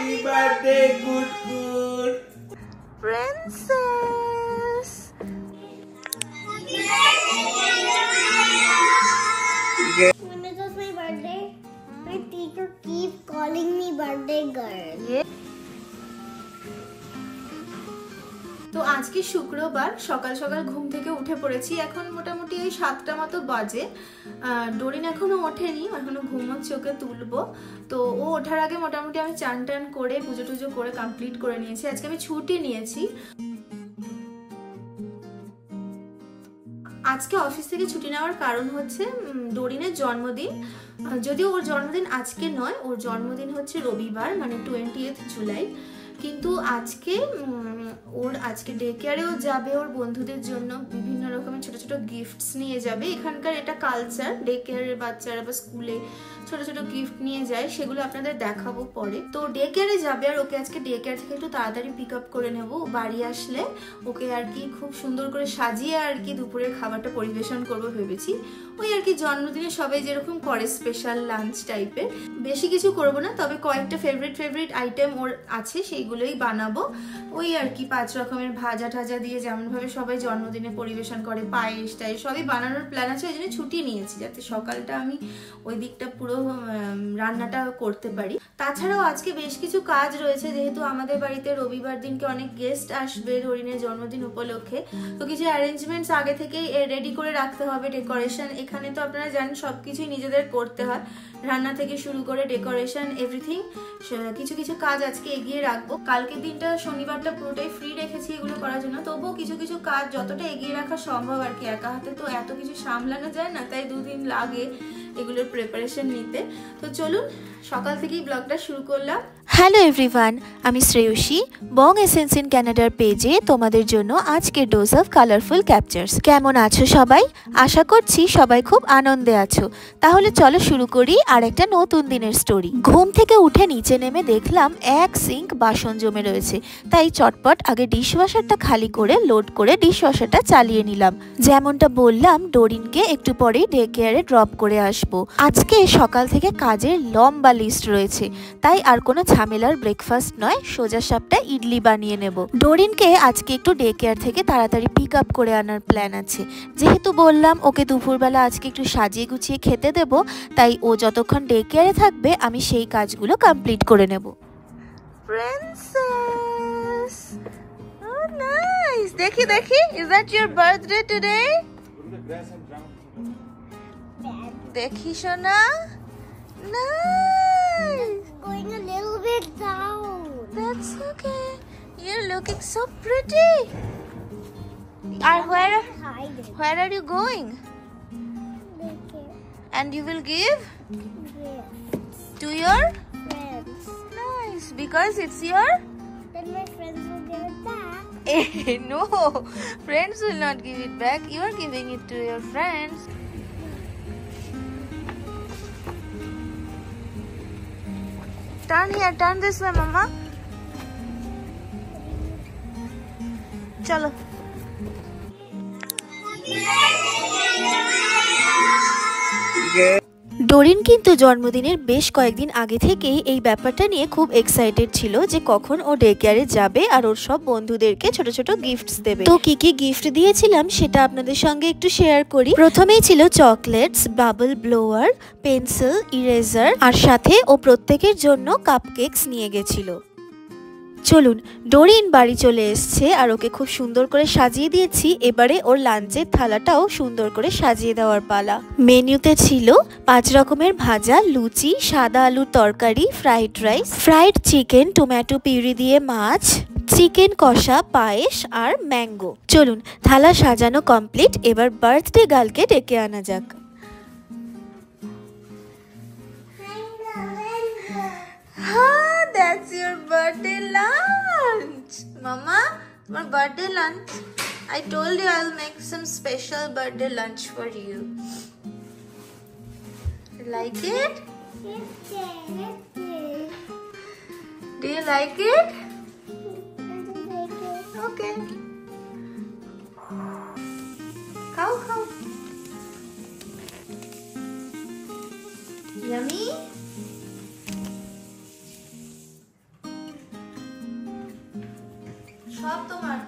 Happy birthday, good good princess. When it was my birthday, my teacher keep calling me birthday girl. Yeah. তো আজকে শুক্রবার সকাল সকাল ঘুম থেকে উঠে পড়েছি। এখন মোটামুটি ওই 7টা মতো বাজে। ডোরিন এখনো ওঠেনি, এখনো ঘুমোচ্ছে, ওকে তুলবো। তো ও ওঠার আগে মোটামুটি আমি চান টান করে পুজো টুজো করে কমপ্লিট করে নিয়েছি। আজকে আমি ছুটি নিয়েছি। আজকে অফিস থেকে ছুটি নেওয়ার কারণ হচ্ছে ডোরিনের জন্মদিন। যদিও ওর জন্মদিন আজকে নয়, ওর জন্মদিন হচ্ছে রবিবার, মানে 20 জুলাই। কিন্তু আজকে ডে কেয়ারেও যাবে, ওর বন্ধুদের জন্য বিভিন্ন রকমের ছোট ছোট গিফটস নিয়ে যাবে। এখানকার এটা কালচার, ডে কেয়ারের বাচ্চারা বা স্কুলে ছোট ছোট গিফট নিয়ে যায়, সেগুলো আপনাদের দেখাবো পরে। তো ডে কেয়ারে যাবে, আর ওকে আজকে ডে কেয়ার থেকে একটু তাড়াতাড়ি পিক আপ করে নেবো। বাড়ি আসলে ওকে আর কি খুব সুন্দর করে সাজিয়ে আর কি দুপুরের খাবারটা পরিবেশন করবো ভেবেছি। ওই আর কি জন্মদিনে সবাই যেরকম করে স্পেশাল লাঞ্চ টাইপের, বেশি কিছু করবো না, তবে কয়েকটা ফেভারিট আইটেম ওর আছে, সেইগুলোই বানাবো। ওই আর কি 5 রকমের ভাজা ঠাজা দিয়ে যেমনভাবে সবাই জন্মদিনে পরিবেশন করে, পায়েস টায়েস সবই বানানোর প্ল্যান আছে। ওই জন্য ছুটি নিয়েছি, যাতে সকালটা আমি ওই দিকটা পুরো রান্নাটা করতে পারি। তাছাড়াও আজকে বেশ কিছু কাজ রয়েছে, যেহেতু আমাদের বাড়িতে রবিবার দিনকে অনেক গেস্ট আসবে ডোরিনের জন্মদিন উপলক্ষে। তো কিছু অ্যারেঞ্জমেন্টস আগে থেকেই রেডি করে রাখতে হবে। ডেকোরেশন এখানে তো আপনারা জানেন সবকিছুই নিজেদের করতে হয়, রান্না থেকে শুরু করে ডেকোরেশন এভরিথিং। কিছু কিছু কাজ আজকে এগিয়ে রাখবো। কালকের দিনটা শনিবারটা পুরোটাই ফ্রি রেখেছি এগুলো করার জন্য। তবুও কিছু কিছু কাজ যতটা এগিয়ে রাখা সম্ভব আর কি, একা হাতে তো এত কিছু সামলানো যায় না, তাই 2 দিন লাগে এগুলোর প্রিপারেশন নিতে। তো চলুন সকাল থেকেই ব্লগটা শুরু করলাম। হ্যালো এভরিওয়ান, আমি শ্রেয়সী, বং এসেন্স ইন ক্যানাডার পেজে তোমাদের জন্য আজকের ডোজ অফ কালারফুল ক্যাপচার্স। কেমন আছো সবাই? আশা করছি সবাই খুব আনন্দে আছো। তাহলে চলো শুরু করি আর একটা নতুন দিনের স্টোরি। ঘুম থেকে উঠে নিচে নেমে দেখলাম এক সিঙ্ক বাসন জমে রয়েছে, তাই চটপট আগে ডিশওয়াশারটা খালি করে লোড করে ডিশওয়াশারটা চালিয়ে নিলাম। যেমনটা বললাম, ডোরিনকে একটু পরেই ডে কেয়ারে ড্রপ করে আসবো। আজকে সকাল থেকে কাজের লম্বা লিস্ট রয়েছে, তাই আর কোনো ঝামেলার ব্রেকফাস্ট নয়, সোজা সাপটা ইডলি বানিয়ে নেব। ডোরিনকে আজকে একটু ডে কেয়ার থেকে তাড়াতাড়ি পিক আপ করে আনার প্ল্যান আছে। যেহেতু বললাম ওকে দুপুরবেলা আজকে একটু সাজিয়ে গুছিয়ে খেতে দেব, তাই ও যতক্ষণ ডে কেয়ারে থাকবে আমি সেই কাজগুলো কমপ্লিট করে নেব। প্রিন্সেস, ও নাইস। দেখি দেখি, is that your birthday today? দেখি সোনা, nice. Going a little bit down. That's okay. You're looking so pretty. Where are you going? And you will give to your Friends. nice, because it's your Then my friends will give it back. no, friends will not give it back. You are giving it to your friends. Turn here, turn this way, mama. Chalo. Doreen কিন্তু জন্মদিনের বেশ কয়েকদিন আগে থেকেই এই ব্যাপারটা নিয়ে খুব এক্সাইটেড ছিল যে কখন ও ডে কেয়ারে যাবে আর ওর সব বন্ধুদেরকে ছোট ছোট গিফটস দেবে। তো কি কি গিফট দিয়েছিলাম সেটা আপনাদের সঙ্গে একটু শেয়ার করি। প্রথমেই ছিল chocolates, bubble blower, pencil, eraser, আর সাথে ও প্রত্যেকের জন্য কাপকেকস নিয়ে গেছিল। চলুন, ডোরিন বাড়ি চলে এসছে আর ওকে খুব সুন্দর করে সাজিয়ে দিয়েছি। এবারে ওর লাঞ্চের থালাটাও সুন্দর করে সাজিয়ে দেওয়ার পালা। মেনুতে ছিল 5 রকমের ভাজা, লুচি, সাদা আলুর তরকারি, fried rice, fried chicken, tomato puree দিয়ে মাছ, চিকেন কষা, পায়েস আর ম্যাঙ্গো। চলুন, থালা সাজানো কমপ্লিট, এবার বার্থডে গার্লকে ডেকে আনা যাক। That's your birthday lunch, mama. My birthday lunch. I told you I'll make some special birthday lunch for you. Like it? Do you like it? Okay. Khao, khao. Yummy? সব তোমার,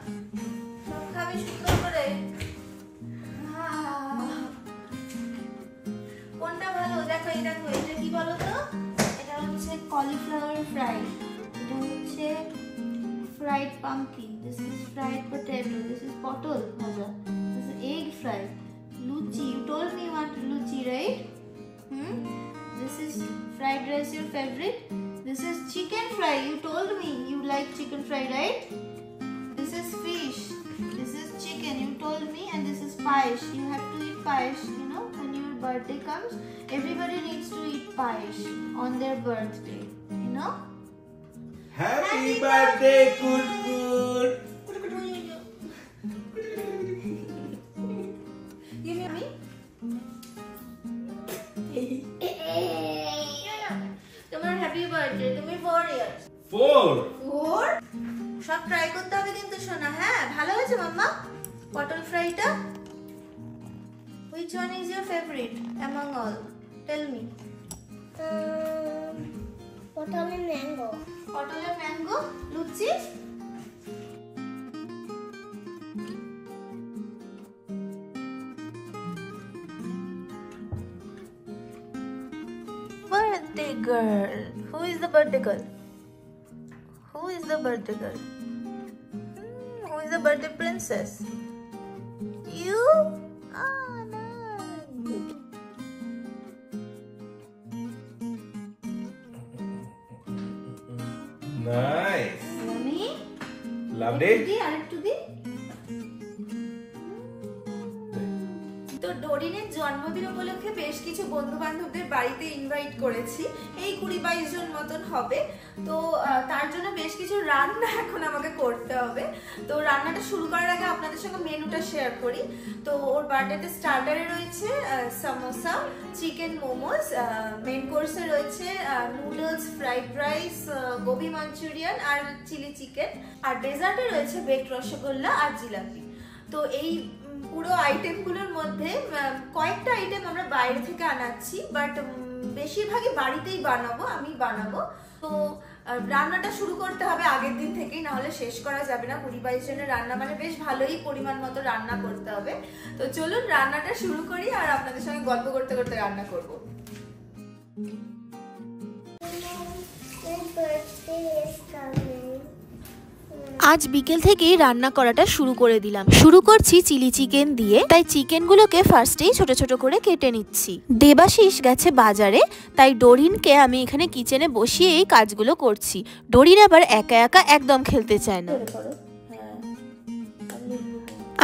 সব খাবি সুন্দর করে। কোনটা ভালো দেখো, এই দেখো, এটা কি বলো তো? এটা হচ্ছে কলিফ্লাওয়ার ফ্রাই, এটা হচ্ছে fried pumpkin, this is fried potato, this is potol bhaja, this is egg fry, luchi, you told me you want luchi, right? This is fried rice, your favorite. This is chicken fry, you told me you like chicken fry, right? This is fish, this is chicken, you told me. And this is paesh, you have to eat paesh, you know, when your birthday comes everybody needs to eat paesh on their birthday, you know. Happy birthday, good good. Give me me. তোমার happy birthday, তুমি 4 years. 4. 4 সব try করতে হবে কিন্তু সোনা। হ্যাঁ ভালো হয়েছে মাম্মা পটল ফ্রাইটা। Which one is your favorite among all? Tell me. Potal and mango. Potal and mango, luchi. Birthday girl. Who is the birthday girl? Who is the birthday girl? Who is the birthday princess? You? Ah, nice. Nice. Yummy. Loved it. আরেকটু দি। তো ডোরিনের জন্মদিন উপলক্ষে বেশ কিছু বন্ধু বান্ধবদের বাড়িতে invite করেছি, এই 20-22 জন মতন হবে। তো তার জন্য বেশ কিছু রান্না এখন আমাকে করতে হবে। তো রান্নাটা শুরু করার আগে আপনাদের সঙ্গে মেনুটা শেয়ার করি। তো ওর বার্থডেতে স্টার্টারে রয়েছে সামোসা, চিকেন মোমোস, মেন কোর্সে রয়েছে noodles, fried rice, gobi manchurian আর চিলি চিকেন, আর ডেজার্টে রয়েছে বেকড রসগোল্লা আর জিলাপি। তো এই পুরো আইটেমগুলোর মধ্যে কয়েকটা আইটেম আমরা বাইরে থেকে আনাচ্ছি, বাট বেশিরভাগই বাড়িতেই আমি বানাবো। তো রান্নাটা শুরু করতে হবে আগের দিন থেকেই, না হলে শেষ করা যাবে না। 20-22 জনের রান্না মানে বেশ ভালোই পরিমাণ মতো রান্না করতে হবে। তো চলুন রান্নাটা শুরু করি, আর আপনাদের সঙ্গে গল্প করতে করতে রান্না করব। My birthday is coming. আজ বিকেল থেকেই রান্না করাটা শুরু করে দিলাম। শুরু করছি চিলি চিকেন দিয়ে, তাই চিকেনগুলোকে ফার্স্টেই ছোট ছোট করে কেটে নিচ্ছি। দেবাশিস গেছে বাজারে, তাই ডোরিনকে আমি এখানে কিচেনে বসিয়ে এই কাজগুলো করছি। ডোরিন আবার একা একা একদম খেলতে চায় না।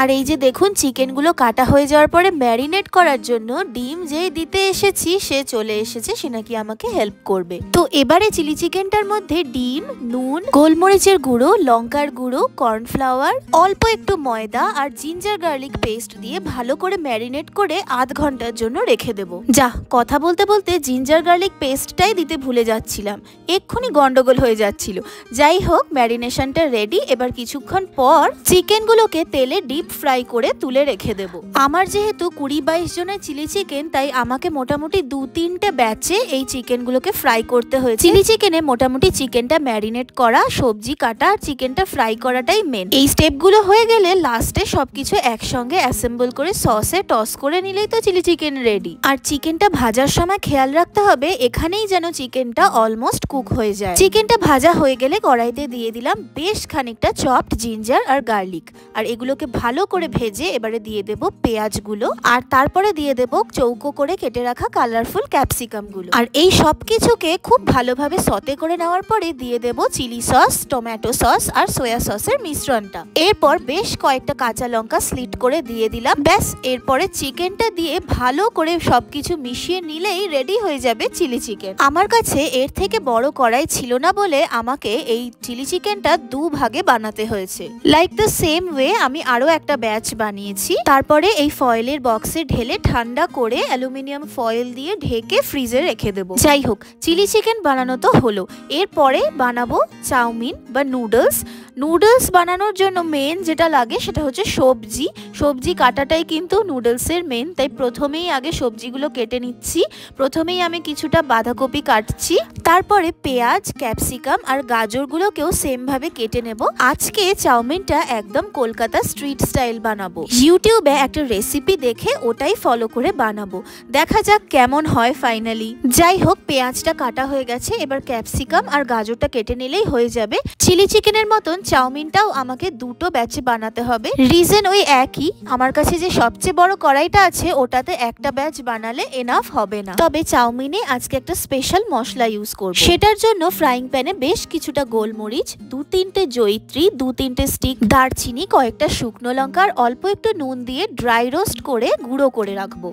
আর এই যে দেখুন চিকেনগুলো কাটা হয়ে যাওয়ার পরে ম্যারিনেট করার জন্য ডিম যেই দিতে এসেছি সে চলে এসেছে, সে নাকি আমাকে হেল্প করবে। তো এবারে চিলি চিকেনটার মধ্যে ডিম, নুন, গোলমরিচের গুঁড়ো, লঙ্কার গুঁড়ো, কর্নফ্লাওয়ার, অল্প একটু ময়দা আর জিঞ্জার গার্লিক পেস্ট দিয়ে ভালো করে ম্যারিনেট করে আধ ঘন্টার জন্য রেখে দেবো। যা কথা বলতে বলতে জিঞ্জার গার্লিক পেস্টটাই দিতে ভুলে যাচ্ছিলাম, এক্ষুনি গন্ডগোল হয়ে যাচ্ছিল। যাই হোক ম্যারিনেশনটা রেডি। এবার কিছুক্ষণ পর চিকেনগুলোকে তেলে ডিপ ফ্রাই করে তুলে রেখে দেব। আমার যেহেতু 20-22 জনের চিলি চিকেন, তাই আমাকে মোটামুটি 2-3টে ব্যাচে এই চিকেনগুলোকে ফ্রাই করতে হয়েছে। চিলি চিকেনে মোটামুটি চিকেনটা ম্যারিনেট করা, সবজি কাটা আর চিকেনটা ফ্রাই করাটাই মেন। এই স্টেপগুলো হয়ে গেলে লাস্টে সবকিছু একসঙ্গে অ্যাসেম্বল করে সসে টস করে নিলেই তো চিলি চিকেন রেডি। আর চিকেনটা ভাজার সময় খেয়াল রাখতে হবে এখানেই যেন চিকেনটা অলমোস্ট কুক হয়ে যায়। চিকেনটা ভাজা হয়ে গেলে কড়াইতে দিয়ে দিলাম বেশ খানিকটা চপড জিঞ্জার আর গার্লিক, আর এগুলোকে ভালো করে ভেজে এবারে দিয়ে দেব পেঁয়াজগুলো, আর তারপরে দিয়ে দেব চৌকো করে কেটে রাখা কালারফুল ক্যাপসিকামগুলো। আর এই সব কিছুকে খুব ভালোভাবে সতে করে নেওয়ার পরে দিয়ে দেব চিলি সস, টমেটো সস আর সয়া সসের মিশ্রণটা। এরপর বেশ কয়েকটা কাঁচা লঙ্কা স্লিট করে দিয়ে দিলাম। ব্যাস এরপরে চিকেনটা দিয়ে ভালো করে সবকিছু মিশিয়ে নিলেই রেডি হয়ে যাবে চিলি চিকেন। আমার কাছে এর থেকে বড় কড়াই ছিল না বলে আমাকে এই চিলি চিকেনটা 2 ভাগে বানাতে হয়েছে। লাইক দ্য সেম ওয়ে আমি আরো একটা ব্যাচ বানিয়েছি, তারপরে এই ফয়েলের বক্সে ঢেলে ঠান্ডা করে অ্যালুমিনিয়াম ফয়েল দিয়ে ঢেকে ফ্রিজে রেখে দেবো। যাই হোক চিলি চিকেন বানানো তো হলো, এরপরে বানাবো চাউমিন বা নুডলস। নুডলস বানানোর জন্য মেন যেটা লাগে সেটা হচ্ছে সবজি। সবজি কাটাটাই কিন্তু নুডলসের মেন, তাই প্রথমেই আগে সবজিগুলো কেটে নিচ্ছি। প্রথমেই আমি কিছুটা বাঁধাকপি কাটছি, তারপরে পেঁয়াজ, ক্যাপসিকাম আর গাজরগুলোকেও সেমভাবে কেটে নেব। আজকে চাউমিনটা একদম কলকাতা স্ট্রিট স্টাইল বানাবো। ইউটিউবে একটা রেসিপি দেখে ওটাই ফলো করে বানাবো, দেখা যাক কেমন হয় ফাইনালি। যাই হোক, পেঁয়াজটা কাটা হয়ে গেছে, এবার ক্যাপসিকাম আর গাজরটা কেটে নিলেই হয়ে যাবে। চিলি চিকেনের মতন চাউমিনটাও আমাকে দুটো ব্যাচে বানাতে হবে। রিজন ওই একই, আমার কাছে যে সবচেয়ে বড় কড়াইটা আছে ওটাতে একটা ব্যাচ বানালে এনাফ হবে না। তবে চাউমিনে আজকে একটা স্পেশাল মশলা ইউজ করব। সেটার জন্য ফ্রাইং প্যানে বেশ কিছুটা গোলমরিচ, 2-3টে জয়িত্রী, 2-3টে স্টিক দারচিনি, কয়েকটা শুকনো লঙ্কা আর অল্প একটু নুন দিয়ে ড্রাই রোস্ট করে গুঁড়ো করে রাখবো।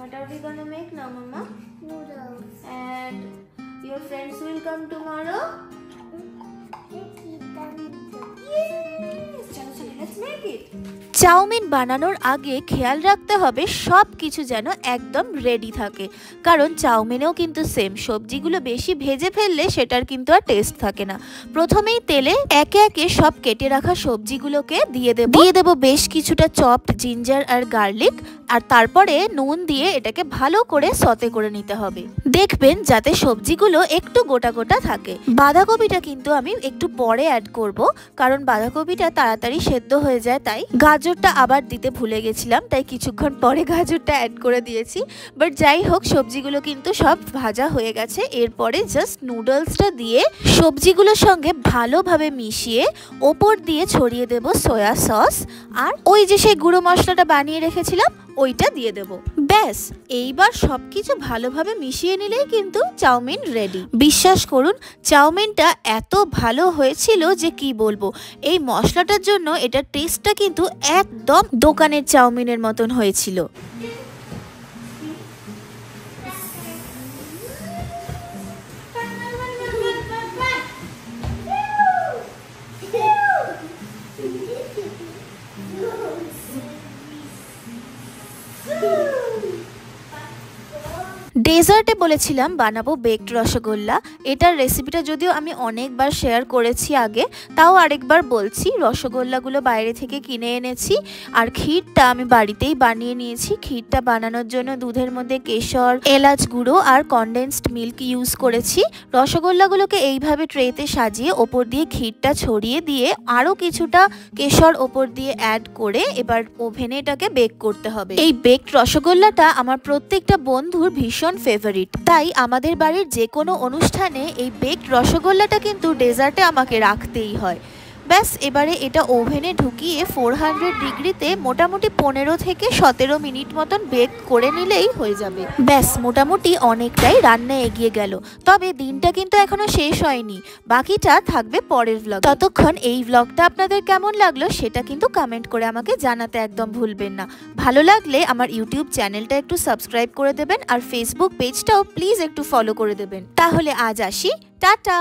What are we gonna make now, Mama? Noodles. And your friends will come tomorrow? Let's eat them. Yes. Chalo, chalo, let's make it. Chow mein বানানোর আগে খেয়াল রাখতে হবে সব কিছু যেন একদম রেডি থাকে, কারণ চাউমিনেও কিন্তু সেম সবজিগুলো বেশি ভেজে ফেললে সেটার কিন্তু আর টেস্ট থাকে না। প্রথমেই তেলে একে একে সব কেটে রাখা সবজিগুলোকে দিয়ে দেব বেশ কিছুটা চপড জিঞ্জার আর গার্লিক, আর তারপরে নুন দিয়ে এটাকে ভালো করে সতে করে নিতে হবে। দেখবেন যাতে সবজিগুলো একটু গোটা গোটা থাকে। বাঁধাকপিটা কিন্তু আমি একটু পরে অ্যাড করব, কারণ বাঁধাকপিটা তাড়াতাড়ি সেদ্ধ হয়ে যায়। তাই গাজরটা আবার দিতে ভুলে গেছিলাম, তাই কিছুক্ষণ পরে গাজরটা অ্যাড করে দিয়েছি। বাট যাই হোক, সবজিগুলো কিন্তু সব ভাজা হয়ে গেছে। এরপরে জাস্ট নুডলসটা দিয়ে সবজিগুলোর সঙ্গে ভালোভাবে মিশিয়ে ওপর দিয়ে ছড়িয়ে দেব সয়া সস, আর ওই যে সেই গুঁড়ো মশলাটা বানিয়ে রেখেছিলাম ওইটা দিয়ে দেব। ব্যাস, এইবার সবকিছু ভালোভাবে মিশিয়ে নিলেই কিন্তু চাউমিন রেডি। বিশ্বাস করুন, চাউমিনটা এত ভালো হয়েছিল যে কি বলবো। এই মশলাটার জন্য এটার টেস্টটা কিন্তু একদম দোকানের চাউমিনের মতন হয়েছিল। ডেজার্টে বলেছিলাম বানাবো বেকড রসগোল্লা। এটার রেসিপিটা যদিও আমি অনেকবার শেয়ার করেছি আগে, তাও আরেকবার বলছি। রসগোল্লাগুলো বাইরে থেকে কিনে এনেছি, আর ক্ষীরটা আমি বাড়িতেই বানিয়ে নিয়েছি। ক্ষীরটা বানানোর জন্য দুধের মধ্যে কেশর, এলাচ গুঁড়ো আর কনডেন্সড মিল্ক ইউজ করেছি। রসগোল্লাগুলোকে এইভাবে ট্রেতে সাজিয়ে ওপর দিয়ে ক্ষীরটা ছড়িয়ে দিয়ে আরও কিছুটা কেশর ওপর দিয়ে অ্যাড করে এবার ওভেনে এটাকে বেক করতে হবে। এই বেকড রসগোল্লাটা আমার প্রত্যেকটা বন্ধুর ভীষণ ফেভারিট, তাই আমাদের বাড়ির যে কোনো অনুষ্ঠানে এই বেকড রসগোল্লাটা কিন্তু ডেজার্টে আমাকে রাখতেই হয়। ব্যাস, এবারে এটা ওভেনে ঢুকিয়ে 400 ডিগ্রিতে মোটামুটি 15 থেকে 17 মিনিট মতন বেক করে নিলেই হয়ে যাবে। ব্যাস, মোটামুটি অনেকটাই রান্না এগিয়ে গেল। তবে দিনটা কিন্তু এখনো শেষ হয়নি, বাকিটা থাকবে পরের ব্লগ। ততক্ষণ এই ব্লগটা আপনাদের কেমন লাগলো সেটা কিন্তু কমেন্ট করে আমাকে জানাতে একদম ভুলবেন না। ভালো লাগলে আমার ইউটিউব চ্যানেলটা একটু সাবস্ক্রাইব করে দেবেন, আর ফেসবুক পেজটাও প্লিজ একটু ফলো করে দেবেন। তাহলে আজ আসি, টাটা।